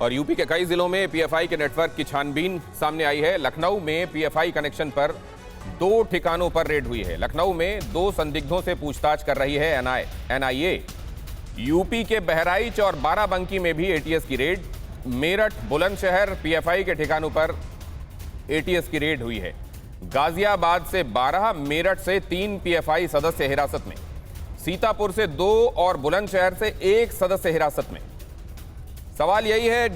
और यूपी के कई जिलों में पीएफआई के नेटवर्क की छानबीन सामने आई है। लखनऊ में पीएफआई कनेक्शन पर 2 ठिकानों पर रेड हुई है। लखनऊ में 2 संदिग्धों से पूछताछ कर रही है एनआईए। यूपी के बहराइच और बाराबंकी में भी एटीएस की रेड। मेरठ, बुलंदशहर पीएफआई के ठिकानों पर एटीएस की रेड हुई है। गाजियाबाद से 12, मेरठ से 3 पीएफआई सदस्य हिरासत में, सीतापुर से 2 और बुलंदशहर से 1 सदस्य हिरासत में। सवाल यही है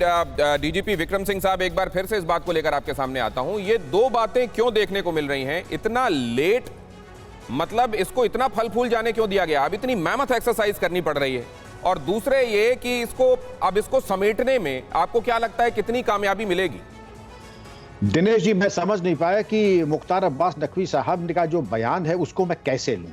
डीजीपी विक्रम सिंह साहब, एक बार फिर से इस बात को लेकर आपके सामने आता हूं, ये 2 बातें क्यों देखने को मिल रही हैं इतना लेट? मतलब इसको इतना फल फूल जाने क्यों दिया गया? अब इतनी मेहनत एक्सरसाइज करनी पड़ रही है। और दूसरे ये कि इसको समेटने में आपको क्या लगता है कितनी कामयाबी मिलेगी? दिनेश जी, मैं समझ नहीं पाया कि मुख्तार अब्बास नकवी साहब का जो बयान है उसको मैं कैसे लूं।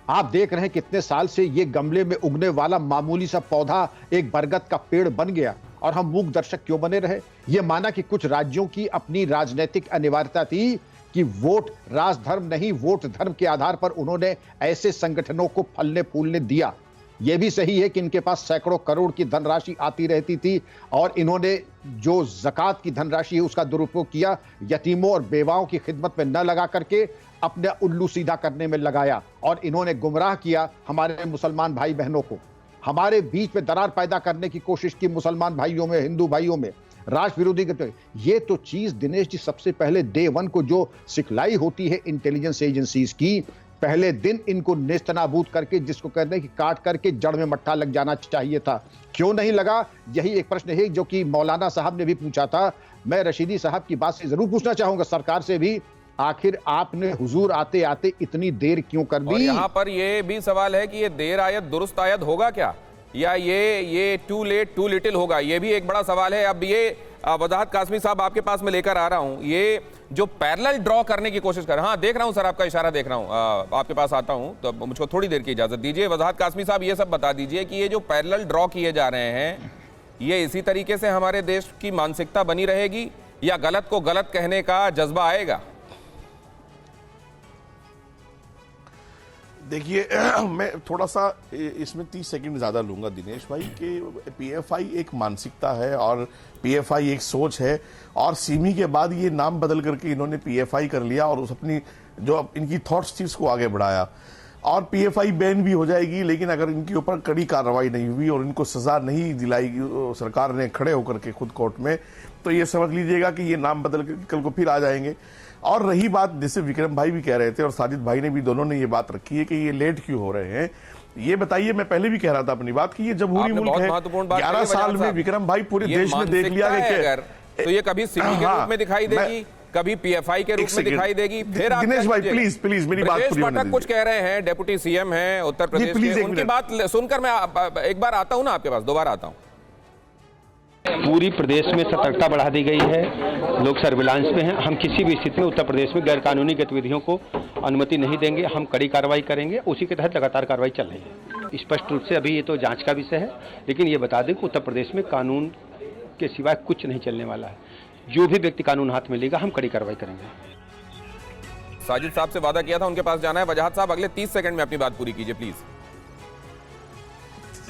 आप देख रहे हैं कितने साल से ये गमले में उगने वाला मामूली सा पौधा एक बरगद का पेड़ बन गया और हम मूक दर्शक क्यों बने रहे? ये माना कि कुछ राज्यों की अपनी राजनीतिक अनिवार्यता थी कि वोट राजधर्म नहीं, वोट धर्म के आधार पर उन्होंने ऐसे संगठनों को फलने फूलने दिया। यह भी सही है कि इनके पास सैकड़ों करोड़ की धनराशि आती रहती थी और इन्होंने जो ज़कात की धनराशि है उसका दुरुपयोग किया, यतीमों और बेवाओं की खिदमत में न लगा करके अपने उल्लू सीधा करने में लगाया और इन्होंने गुमराह किया हमारे मुसलमान भाई बहनों को। हमारे बीच में दरार पैदा करने की कोशिश की मुसलमान भाइयों में, हिंदू भाइयों में, राष्ट्र विरोधी। ये तो चीज दिनेश जी सबसे पहले डे 1 को जो सिखलाई होती है इंटेलिजेंस एजेंसीज की, पहले दिन इनको नेस्तनाबूद करके, जिसको कहते हैं कि काट करके जड़ में मट्ठा लग जाना चाहिए था। क्यों नहीं लगा, यही एक प्रश्न है जो कि मौलाना साहब ने भी पूछा था। मैं रशीदी साहब की बात से जरूर पूछना चाहूंगा सरकार से भी, आखिर आपने हुजूर आते आते इतनी देर क्यों कर दी? और यहाँ पर ये भी सवाल है कि ये देर आयत दुरुस्त आयत होगा क्या, या ये टू लेट टू लिटिल होगा? ये भी एक बड़ा सवाल है। अब ये वजाहत कासमी साहब आपके पास में लेकर आ रहा हूं, ये जो पैरेलल ड्रॉ करने की कोशिश कर, हाँ देख रहा हूं सर, आपका इशारा देख रहा हूं, आपके पास आता हूं, तो मुझको थोड़ी देर की इजाजत दीजिए। वजाहत कासमी साहब, ये सब बता दीजिए कि ये जो पैरेलल ड्रॉ किए जा रहे हैं, ये इसी तरीके से हमारे देश की मानसिकता बनी रहेगी या गलत को गलत कहने का जज्बा आएगा? देखिए, मैं थोड़ा सा इसमें 30 सेकंड ज़्यादा लूँगा दिनेश भाई, कि पीएफआई एक मानसिकता है और पीएफआई एक सोच है, और सिमी के बाद ये नाम बदल करके इन्होंने पीएफआई कर लिया और उस अपनी जो इनकी थॉट्स थी उसको आगे बढ़ाया। और पीएफआई बैन भी हो जाएगी, लेकिन अगर इनके ऊपर कड़ी कार्रवाई नहीं हुई और इनको सजा नहीं दिलाई सरकार ने खड़े होकर के खुद कोर्ट में, तो ये समझ लीजिएगा कि ये नाम बदल करके कल को फिर आ जाएंगे। और रही बात, जैसे विक्रम भाई भी कह रहे थे और साजिद भाई ने भी, दोनों ने ये बात रखी है कि ये लेट क्यों हो रहे हैं, ये बताइए। मैं पहले भी कह रहा था अपनी बात कि ये जमहूरी मुल्क है। 11 साल में विक्रम भाई पूरे देश में देख लिया है, तो ये कभी सिमी के रूप में दिखाई देगी, कभी पीएफआई के रूप में दिखाई देगी। फिर दिनेश भाई प्लीज मेरी बात पूरी होने दीजिए। कुछ कह रहे हैं, डेप्यूटी सीएम हैं उत्तर प्रदेश के, उनकी बात सुनकर मैं एक बार आता हूं ना आपके पास, दोबारा आता हूं। पूरी प्रदेश में सतर्कता बढ़ा दी गई है, लोग सर्विलांस में हैं। हम किसी भी स्थिति में उत्तर प्रदेश में गैरकानूनी गतिविधियों को अनुमति नहीं देंगे, हम कड़ी कार्रवाई करेंगे। उसी के तहत लगातार कार्रवाई चल रही है। स्पष्ट रूप से अभी ये तो जांच का विषय है, लेकिन ये बता दें कि उत्तर प्रदेश में कानून के सिवाय कुछ नहीं चलने वाला है। जो भी व्यक्ति कानून हाथ में लेगा, हम कड़ी कार्रवाई करेंगे। साजिद साहब से वादा किया था, उनके पास जाना है। वजाहत साहब, अगले 30 सेकंड में अपनी बात पूरी कीजिए प्लीज।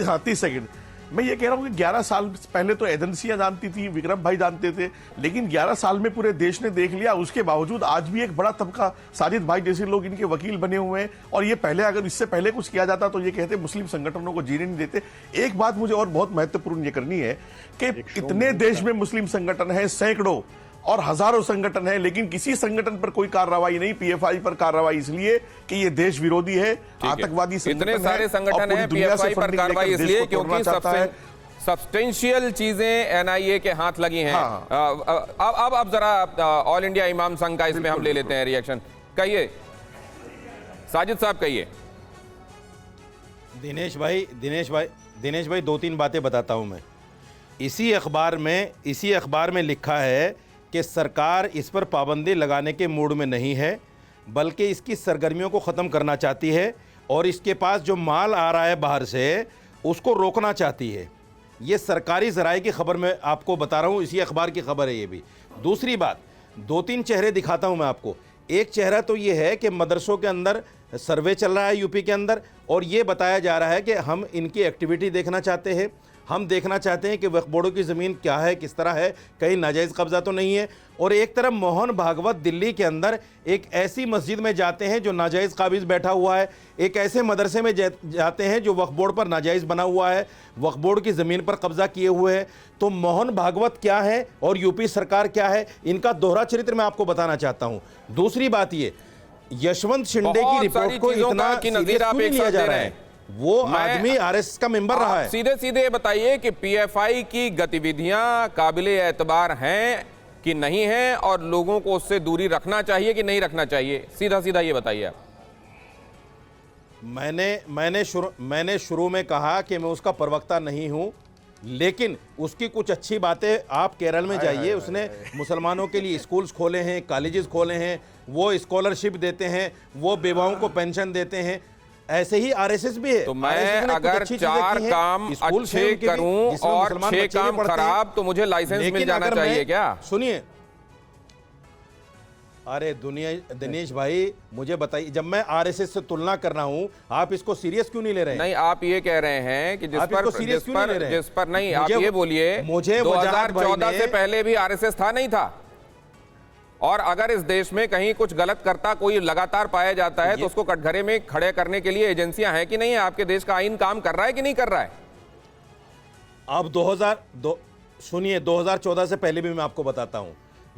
हाँ, 30 सेकंड। मैं ये कह रहा हूं कि 11 साल पहले तो एजेंसियां जानती थी, विक्रम भाई जानते थे, लेकिन 11 साल में पूरे देश ने देख लिया। उसके बावजूद आज भी एक बड़ा तबका, साजिद भाई जैसे लोग इनके वकील बने हुए हैं। और ये पहले, अगर इससे पहले कुछ किया जाता तो ये कहते मुस्लिम संगठनों को जीने नहीं देते। एक बात मुझे और बहुत महत्वपूर्ण ये करनी है कि इतने देश में मुस्लिम संगठन है, सैकड़ों और हजारों संगठन है, लेकिन किसी संगठन पर कोई कार्रवाई नहीं। पीएफआई पर कार्रवाई इसलिए कि ये देश विरोधी है, आतंकवादी इतने सारे संगठन है, पीएफआई पर कार्रवाई इसलिए क्योंकि सब्सटेंशियल चीजें एनआईए के हाथ लगी हैं। अब जरा ऑल इंडिया इमाम संघ का इसमें हम ले लेते हैं रिएक्शन। कहिए साजिद साहब, कहिए। दिनेश भाई 2-3 बातें बताता हूं मैं। इसी अखबार में लिखा है कि सरकार इस पर पाबंदी लगाने के मूड में नहीं है, बल्कि इसकी सरगर्मियों को ख़त्म करना चाहती है और इसके पास जो माल आ रहा है बाहर से उसको रोकना चाहती है। ये सरकारी ज़राए की खबर मैं आपको बता रहा हूँ, इसी अखबार की खबर है ये भी। दूसरी बात, 2-3 चेहरे दिखाता हूँ मैं आपको। एक चेहरा तो ये है कि मदरसों के अंदर सर्वे चल रहा है यूपी के अंदर, और ये बताया जा रहा है कि हम इनकी एक्टिविटी देखना चाहते हैं हम देखना चाहते हैं कि वक्फ बोर्डों की ज़मीन क्या है, किस तरह है, कहीं नाजायज़ कब्जा तो नहीं है। और एक तरफ मोहन भागवत दिल्ली के अंदर एक ऐसी मस्जिद में जाते हैं जो नाजायज़ काबिज बैठा हुआ है, एक ऐसे मदरसे में जाते हैं जो वक्फ बोर्ड पर नाजायज़ बना हुआ है, वक्फ बोर्ड की ज़मीन पर कब्जा किए हुए है। तो मोहन भागवत क्या है और यूपी सरकार क्या है, इनका दोहरा चरित्र मैं आपको बताना चाहता हूँ। दूसरी बात ये, यशवंत शिंदे की रिपोर्ट को इतना नज़ीर आप एक लिया साथ जा दे रहा रहे है, हैं। वो आदमी आरएसएस का मेंबर रहा है। सीधे सीधे बताइए कि पीएफआई की गतिविधियां काबिले एतबार हैं कि नहीं है, और लोगों को उससे दूरी रखना चाहिए कि नहीं रखना चाहिए, सीधा सीधा ये बताइए आप। मैंने शुरू में कहा कि मैं उसका प्रवक्ता नहीं हूं, लेकिन उसकी कुछ अच्छी बातें, आप केरल में जाइए, उसने मुसलमानों के लिए स्कूल्स खोले हैं, कॉलेजेस खोले हैं, वो स्कॉलरशिप देते हैं, वो बेवाओं को पेंशन देते हैं। ऐसे ही आरएसएस भी है। तो मैं अगर 4 काम अच्छे करूं और 6 काम खराब, तो मुझे लाइसेंस मिल जाना चाहिए क्या? सुनिए, अरे दिनेश भाई मुझे बताइए, जब मैं आरएसएस से तुलना कर रहा हूं, आप इसको सीरियस क्यों नहीं ले रहे हैं? नहीं, आप ये कह रहे हैं कि जिस पर नहीं, आप ये बोलिए, मुझे 2014 से पहले भी आरएसएस था नहीं था? और अगर इस देश में कहीं कुछ गलत करता कोई लगातार पाया जाता है तो उसको कटघरे में खड़े करने के लिए एजेंसियां हैं कि नहीं है? आपके देश का आईन काम कर रहा है कि नहीं कर रहा है? अब 2014 से पहले भी मैं आपको बताता हूं,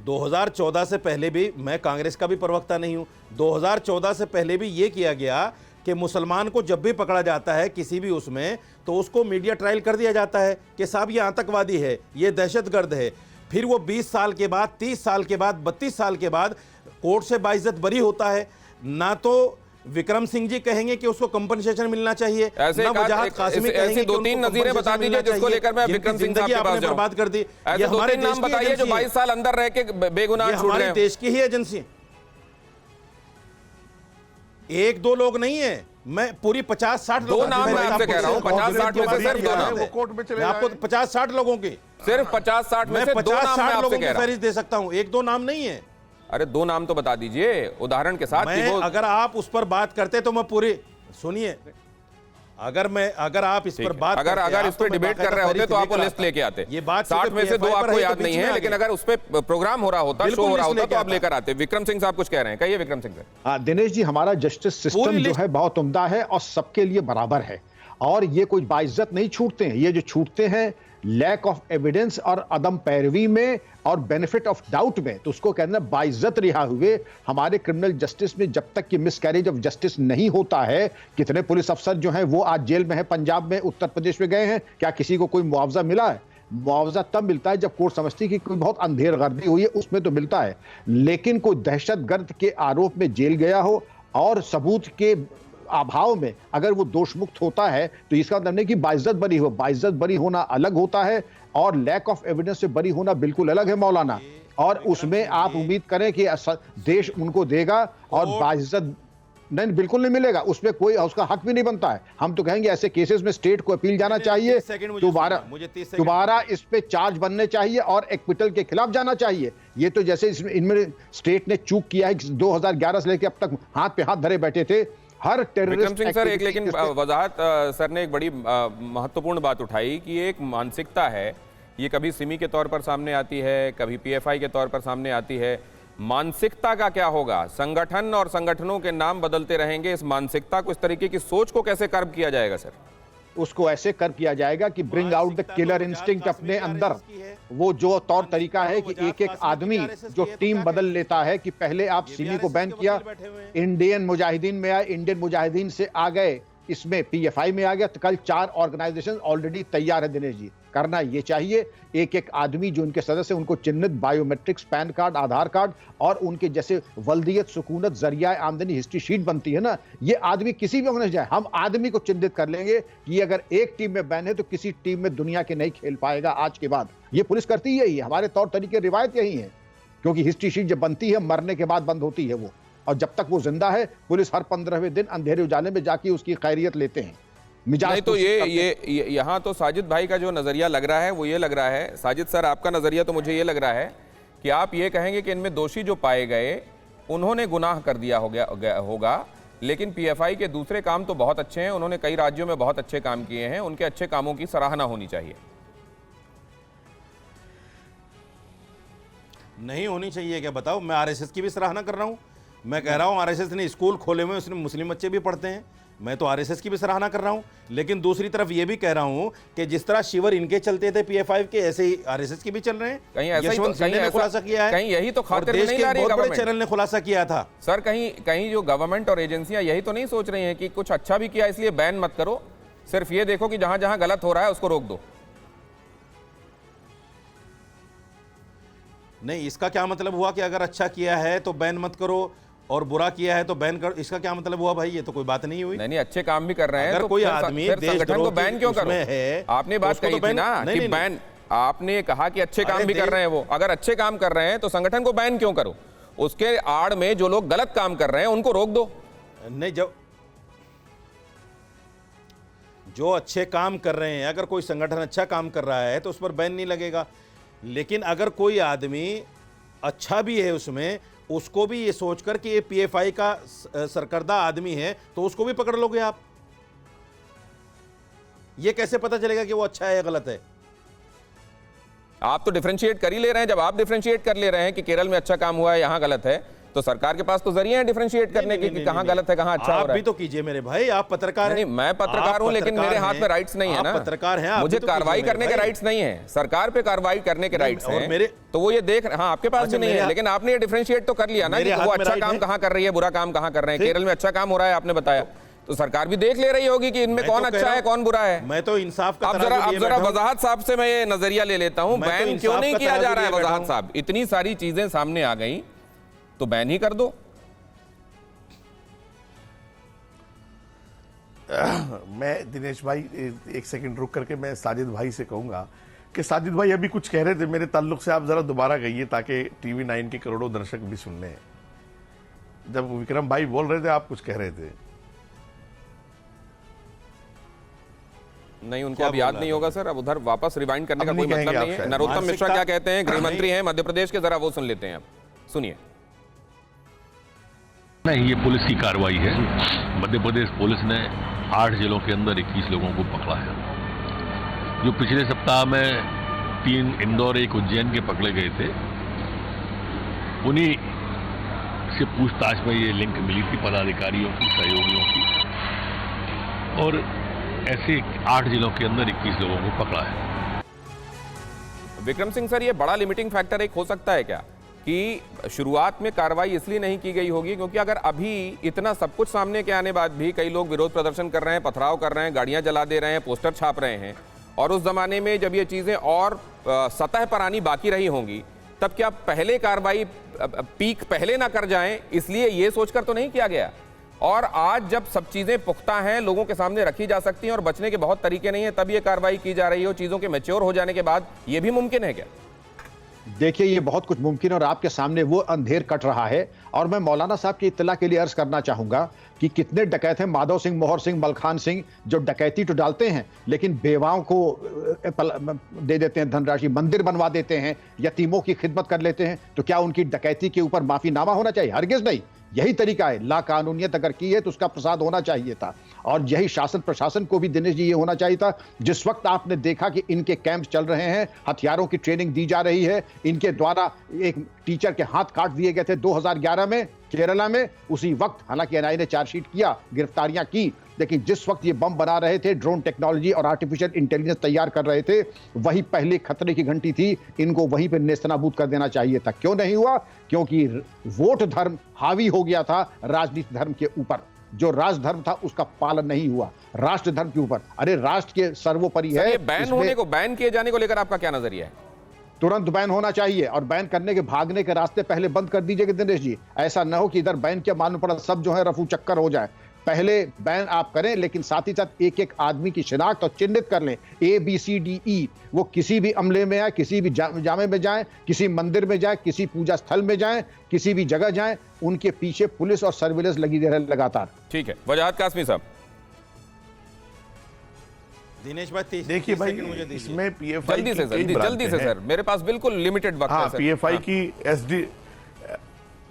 2014 से पहले भी मैं कांग्रेस का भी प्रवक्ता नहीं हूं। 2014 से पहले भी ये किया गया कि मुसलमान को जब भी पकड़ा जाता है किसी भी उसमें, तो उसको मीडिया ट्रायल कर दिया जाता है कि साहब ये आतंकवादी है, ये दहशतगर्द है। फिर वो 20 साल के बाद, 30 साल के बाद, 32 साल के बाद कोर्ट से बाइज्जत बरी होता है। ना तो विक्रम सिंह जी कहेंगे कि उसको कंपनसेशन मिलना चाहिए, ऐसे ऐसी 2-3 नज़ीरें बता दीजिए जिसको लेकर मैं विक्रम सिंह साहब के पास जाऊं। बात कर दी, ऐसे 2-3 नाम बताइए जो 22 साल अंदर रह के बेगुनाह छूट गए। हमारे देश की ही एजेंसी, 1-2 लोग नहीं है, मैं पूरी 50-60 दो नाम मैं आपसे कह रहा हूं, 50-60 में से सिर्फ 2 नाम। मैं आपको 50-60 लोगों की, सिर्फ 50-60 में से 2 नाम मैं आपसे कह रहा हूं। फहरिस्त दे सकता हूं, 1-2 नाम नहीं है। अरे 2 नाम तो बता दीजिए उदाहरण के साथ। अगर आप उस पर बात करते तो मैं पूरी, सुनिए, अगर आप इस पर बात अगर इस पर डिबेट कर रहे होते तो आपको लिस्ट लेके आते। ये बात 60 में से 2 आपको याद नहीं है, लेकिन अगर उस पर प्रोग्राम हो रहा होता, शो हो रहा होता, तो आप लेकर आते। विक्रम सिंह साहब कुछ कह रहे हैं, कहिए विक्रम सिंह सर। दिनेश जी, हमारा जस्टिस सिस्टम जो है बहुत उम्दा है और सबके लिए बराबर है, और ये कोई बाइज्जत नहीं छूटते हैं। ये जो छूटते हैं लैक ऑफ एविडेंस और अदम पैरवी में और बेनिफिट ऑफ डाउट में, तो उसको कहना बाइज्जत रिहा हुए। हमारे क्रिमिनल जस्टिस में जब तक कि मिसकैरेज ऑफ जस्टिस नहीं होता है, कितने पुलिस अफसर जो हैं वो आज जेल में हैं, पंजाब में, उत्तर प्रदेश में गए हैं, क्या किसी को कोई मुआवजा मिला है? मुआवजा तब मिलता है जब कोर्ट समझती है कि कोई बहुत अंधेर गर्दी हुई है, उसमें तो मिलता है। लेकिन कोई दहशतगर्द के आरोप में जेल गया हो और सबूत के अभाव में अगर वो दोष मुक्त होता है, तो इसका मतलब नहीं कि बाइज्जत बरी हो। बाइज्जत बरी होना अलग होता है और लैक ऑफ एविडेंस से बरी होना बिल्कुल अलग है मौलाना। और उसमें आप उम्मीद करें कि देश उनको देगा और बाइज्जत नहीं, बिल्कुल नहीं मिलेगा। उसमें कोई उसका हक भी नहीं बनता है। हम तो कहेंगे ऐसे केसेस में स्टेट को अपील जाना चाहिए, दोबारा इस पे चार्ज बनने चाहिए और एक्विटल के खिलाफ जाना चाहिए। ये तो जैसे इनमें स्टेट ने चूक किया है, 2011 से लेकर अब तक हाथ पे हाथ धरे बैठे थे हर टेररिस्ट। विक्रम सिंह सर, एक लेकिन वजाहत सर ने एक बड़ी महत्वपूर्ण बात उठाई कि एक मानसिकता है, ये कभी सिमी के तौर पर सामने आती है, कभी पीएफआई के तौर पर सामने आती है। मानसिकता का क्या होगा? संगठन और संगठनों के नाम बदलते रहेंगे, इस मानसिकता को, इस तरीके की सोच को कैसे कर्ब किया जाएगा सर? उसको ऐसे कर किया जाएगा कि bring out the killer instinct अपने अंदर। वो जो तौर तरीका है कि एक एक आदमी जो टीम बदल लेता है, कि पहले आप सिमी को बैन किया, इंडियन मुजाहिदीन में आए, इंडियन मुजाहिदीन से आ गए, इसमें पीएफआई में आ गया, तो कल 4 ऑर्गेनाइजेशन ऑलरेडी तैयार है। दिनेश जी, करना ये चाहिए, एक एक आदमी जो उनके सदस्य उनको चिन्हित बायोमेट्रिक्स, पैन कार्ड, आधार कार्ड और उनके जैसे वल्दियत, सुकूनत, जरिया आमदनी हिस्ट्री शीट बनती है ना, ये आदमी किसी भी ऑर्गेनाइजेशन जाए, हम आदमी को चिन्हित कर लेंगे कि अगर एक टीम में बैन है तो किसी टीम में दुनिया के नहीं खेल पाएगा आज के बाद। ये पुलिस करती यही है, हमारे तौर तरीके, रिवायत यही है, क्योंकि हिस्ट्री शीट जब बनती है मरने के बाद बंद होती है वो, और जब तक वो जिंदा है पुलिस हर 15वें दिन अंधेरे उजाले में जाके उसकी खैरियत लेते हैं। नहीं तो ये यहाँ तो साजिद भाई का जो नजरिया लग रहा है वो ये लग रहा है, साजिद सर आपका नजरिया तो मुझे ये लग रहा है कि आप ये कहेंगे कि इनमें दोषी जो पाए गए उन्होंने गुनाह कर दिया होगा, लेकिन पीएफआई के दूसरे काम तो बहुत अच्छे हैं, उन्होंने कई राज्यों में बहुत अच्छे काम किए हैं, उनके अच्छे कामों की सराहना होनी चाहिए। नहीं होनी चाहिए क्या बताओ? मैं आरएसएस की भी सराहना कर रहा हूं। मैं कह रहा हूं आरएसएस ने स्कूल खोले हुए, उसमें मुस्लिम बच्चे भी पढ़ते हैं, मैं तो आरएसएस की भी सराहना कर रहा हूं। लेकिन दूसरी तरफ ये भी कह रहा हूं कि जिस तरह शिविर इनके चलते थे पीएफआई के, ऐसे ही आरएसएस के भी चल रहे हैं। कहीं ऐसा ही तो, यशवंत सिन्हा ने खुलासा किया है, कहीं यही तो खातिर और में देश नहीं के ला रही है बहुत बड़े गवर्नमेंट। चैनल ने खुलासा किया था। सर कहीं कहीं जो गवर्नमेंट और एजेंसियां यही तो नहीं सोच रही हैं कि कुछ अच्छा भी किया इसलिए बैन मत करो, सिर्फ ये देखो कि जहां जहां गलत हो रहा है उसको रोक दो। नहीं, इसका क्या मतलब हुआ कि अगर अच्छा किया है तो बैन मत करो और बुरा किया है तो बैन करो? इसका क्या मतलब हुआ भाई? ये तो कोई बात नहीं हुई। नहीं, अच्छे काम भी कर रहे हैं अगर तो कोई फिर आदमी फिर संगठन को देशद्रोह बैन क्यों करो? है, आपने बात उसको कही तो थी ना नहीं, कि नहीं, बैन, आपने कहा कि अच्छे काम अरे भी कर रहे हैं वो, अगर अच्छे काम कर रहे हैं तो संगठन को बैन क्यों करो? उसके आड़ में जो लोग गलत काम कर रहे हैं उनको रोक दो। नहीं, जो अच्छे काम कर रहे हैं, अगर कोई संगठन अच्छा काम कर रहा है तो उस पर बैन नहीं लगेगा। लेकिन अगर कोई आदमी अच्छा भी है उसमें, उसको भी ये सोचकर कि ये पीएफआई का सरकर्दा आदमी है, तो उसको भी पकड़ लोगे आप? ये कैसे पता चलेगा कि वो अच्छा है या गलत है? आप तो डिफरेंशिएट कर ही ले रहे हैं। जब आप डिफरेंशिएट कर ले रहे हैं कि केरल में अच्छा काम हुआ है, यहां गलत है, तो सरकार के पास तो जरिए हैं डिफरेंशिएट करने के कि कहां गलत है कहां अच्छा हो रहा है। आप भी तो कीजिए मेरे भाई, आप पत्रकार हैं। नहीं, मैं पत्रकार हूं, लेकिन मेरे हाथ में राइट्स नहीं है ना। पत्रकार हैं, मुझे कार्रवाई करने के राइट्स नहीं है, सरकार पे कार्रवाई करने के राइट्स हैं। मेरे तो वो ये देख, हाँ आपके पास भी नहीं है, लेकिन आपने ये डिफरेंशिएट तो कर लिया ना कि वो अच्छा काम कहां कर रही है, बुरा काम कहां कर रहे हैं। केरल में अच्छा काम हो रहा है आपने बताया, तो सरकार भी देख ले रही होगी कि इनमें कौन अच्छा है कौन बुरा है। मैं तो इंसाफ का अब जरा वजाहत साहब से मैं ये नजरिया ले लेता हूं, बैन क्यों नहीं किया जा रहा है वजाहत साहब? इतनी सारी चीजें सामने आ गई तो बैन ही कर दो। मैं दिनेश भाई एक सेकंड रुक करके मैं साजिद भाई से कहूंगा कि साजिद भाई अभी कुछ कह रहे थे मेरे ताल्लुक से, आप जरा दोबारा कहिए ताकि टीवी 9 के करोड़ों दर्शक भी सुन लें। जब विक्रम भाई बोल रहे थे आप कुछ कह रहे थे। नहीं, उनको अब याद नहीं होगा सर, अब उधर वापस रिवाइंड करने का कोई मतलब नहीं है। नरोत्तम मिश्रा क्या कहते हैं, गृह मंत्री हैं मध्य प्रदेश के, जरा वो सुन लेते हैं। आप सुनिए। नहीं, ये पुलिस की कार्रवाई है। मध्य प्रदेश पुलिस ने 8 जिलों के अंदर 21 लोगों को पकड़ा है। जो पिछले सप्ताह में 3 इंदौर 1 उज्जैन के पकड़े गए थे, उन्हीं से पूछताछ में ये लिंक मिली थी पदाधिकारियों की, सहयोगियों की, और ऐसे 8 जिलों के अंदर 21 लोगों को पकड़ा है। विक्रम सिंह सर, ये बड़ा लिमिटिंग फैक्टर एक हो सकता है क्या कि शुरुआत में कार्रवाई इसलिए नहीं की गई होगी क्योंकि अगर अभी इतना सब कुछ सामने के आने बाद भी कई लोग विरोध प्रदर्शन कर रहे हैं, पथराव कर रहे हैं, गाड़ियां जला दे रहे हैं, पोस्टर छाप रहे हैं, और उस जमाने में जब ये चीजें और सतह पर आनी बाकी रही होंगी, तब क्या पहले कार्रवाई पीक पहले ना कर जाएं, इसलिए ये सोचकर तो नहीं किया गया? और आज जब सब चीजें पुख्ता हैं, लोगों के सामने रखी जा सकती हैं और बचने के बहुत तरीके नहीं है, तब ये कार्रवाई की जा रही हो, चीजों के मैच्योर हो जाने के बाद, ये भी मुमकिन है क्या? देखिए, ये बहुत कुछ मुमकिन है और आपके सामने वो अंधेर कट रहा है। और मैं मौलाना साहब की इत्तला के लिए अर्ज करना चाहूंगा कि कितने डकैत हैं, माधव सिंह, मोहर सिंह, मलखान सिंह, जो डकैती तो डालते हैं लेकिन बेवाओं को दे देते हैं धनराशि, मंदिर बनवा देते हैं, यतीमों की खिदमत कर लेते हैं। तो क्या उनकी डकैती के ऊपर माफीनामा होना चाहिए? हरगिज नहीं। यही तरीका है, लाकानूनियत अगर की है तो उसका प्रसाद होना चाहिए था। और यही शासन प्रशासन को भी दिनेश जी ये होना चाहिए था। जिस वक्त आपने देखा कि इनके कैंप चल रहे हैं, हथियारों की ट्रेनिंग दी जा रही है, इनके द्वारा एक टीचर के हाथ काट दिए गए थे 2011 में केरला में, उसी वक्त हालांकि एनआईए ने चार्जशीट किया, गिरफ्तारियां की, लेकिन जिस वक्त ये बम बना रहे थे, ड्रोन टेक्नोलॉजी और आर्टिफिशियल इंटेलिजेंस तैयार कर रहे थे, वही पहले खतरे की घंटी थी। इनको वहीं पर नेस्तनाबूद कर देना चाहिए था। क्यों नहीं हुआ? क्योंकि वोट धर्म हावी हो गया था राजनीति धर्म के ऊपर। जो राज धर्म था उसका पालन नहीं हुआ राष्ट्र धर्म के ऊपर। अरे राष्ट्र के सर्वोपरि है। ये बैन होने को, बैन किए जाने को लेकर आपका क्या नजरिया है? तुरंत बैन होना चाहिए और बैन करने के भागने के रास्ते पहले बंद कर दीजिएगा दिनेश जी। ऐसा न हो कि इधर बैन क्या मालूम पड़ा सब जो है रफू चक्कर हो जाए। पहले बैन आप करें, लेकिन साथ ही साथ एक एक आदमी की शिनाख्त और चिन्हित कर लें, ABCDE। वो किसी भी अमले में आए, किसी भी जामे में जाए, किसी मंदिर में जाए, किसी पूजा स्थल में जाए, किसी भी जगह जाए, उनके पीछे पुलिस और सर्विलेंस लगी रहे लगातार। ठीक है, वजाहत कासमी साहब। दिनेश भाई देखिए भाई, इसमें पीएफआई जल्दी से सर, मेरे पास बिल्कुल लिमिटेड वक्त है सर। पीएफआई की SD,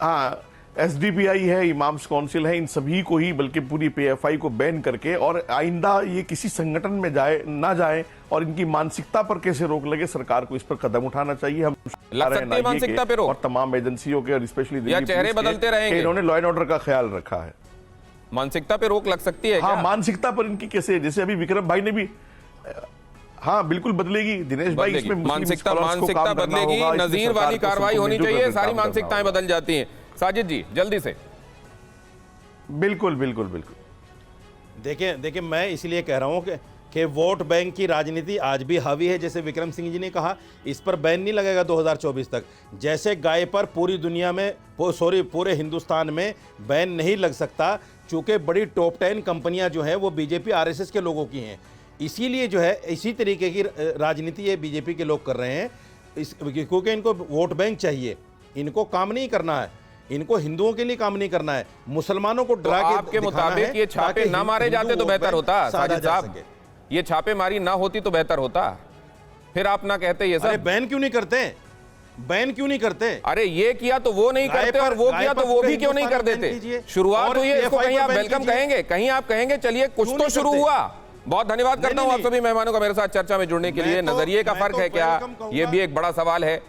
हाँ एसडीपीआई है, इमाम्स काउंसिल है, इन सभी को ही बल्कि पूरी पीएफआई को बैन करके और आइंदा ये किसी संगठन में ना जाए और इनकी मानसिकता पर कैसे रोक लगे, सरकार को इस पर कदम उठाना चाहिए। हम लग सकती है मानसिकता पे रोक और तमाम एजेंसियों के और स्पेशली या चेहरे बदलते रहेंगे, इन्होंने लॉ एंड ऑर्डर का ख्याल रखा है। मानसिकता पे रोक लग सकती है हाँ, क्या? मानसिकता पर इनकी कैसे, जैसे अभी विक्रम भाई ने भी, हाँ बिल्कुल बदलेगी दिनेश भाई, इसमें मानसिकता बदलेगी, नजीर वाली कार्रवाई होनी चाहिए, सारी मानसिकताएं बदल जाती हैं। साजिद जी जल्दी से। बिल्कुल बिल्कुल बिल्कुल। देखिए मैं इसलिए कह रहा हूं कि वोट बैंक की राजनीति आज भी हावी है। जैसे विक्रम सिंह जी ने कहा, इस पर बैन नहीं लगेगा 2024 तक। जैसे गाय पर पूरी दुनिया में पूरे हिंदुस्तान में बैन नहीं लग सकता, चूंकि बड़ी टॉप 10 कंपनियां जो हैं वो बीजेपी आरएसएस के लोगों की हैं। इसीलिए जो है इसी तरीके की राजनीति ये बीजेपी के लोग कर रहे हैं, क्योंकि इनको वोट बैंक चाहिए। इनको काम नहीं करना है, इनको हिंदुओं के लिए काम नहीं करना है, मुसलमानों को डरा के आपके मुताबिक ये छापे ना मारे जाते तो बेहतर होता। साजिद साहब, ये छापेमारी ना होती तो बेहतर होता। फिर आप ना कहते ये सब। बैन क्यों नहीं करते? बैन क्यों नहीं करते? अरे ये किया तो वो नहीं करते और वो किया तो वो भी क्यों नहीं कर देते? शुरुआत हुई है, इसको कहीं आप वेलकम कहेंगे, कहीं आप कहेंगे चलिए कुछ तो शुरू हुआ। बहुत धन्यवाद करता हूं आप सभी मेहमानों का मेरे साथ चर्चा में जुड़ने के लिए। नजरिए का फर्क है क्या, ये भी एक बड़ा सवाल है।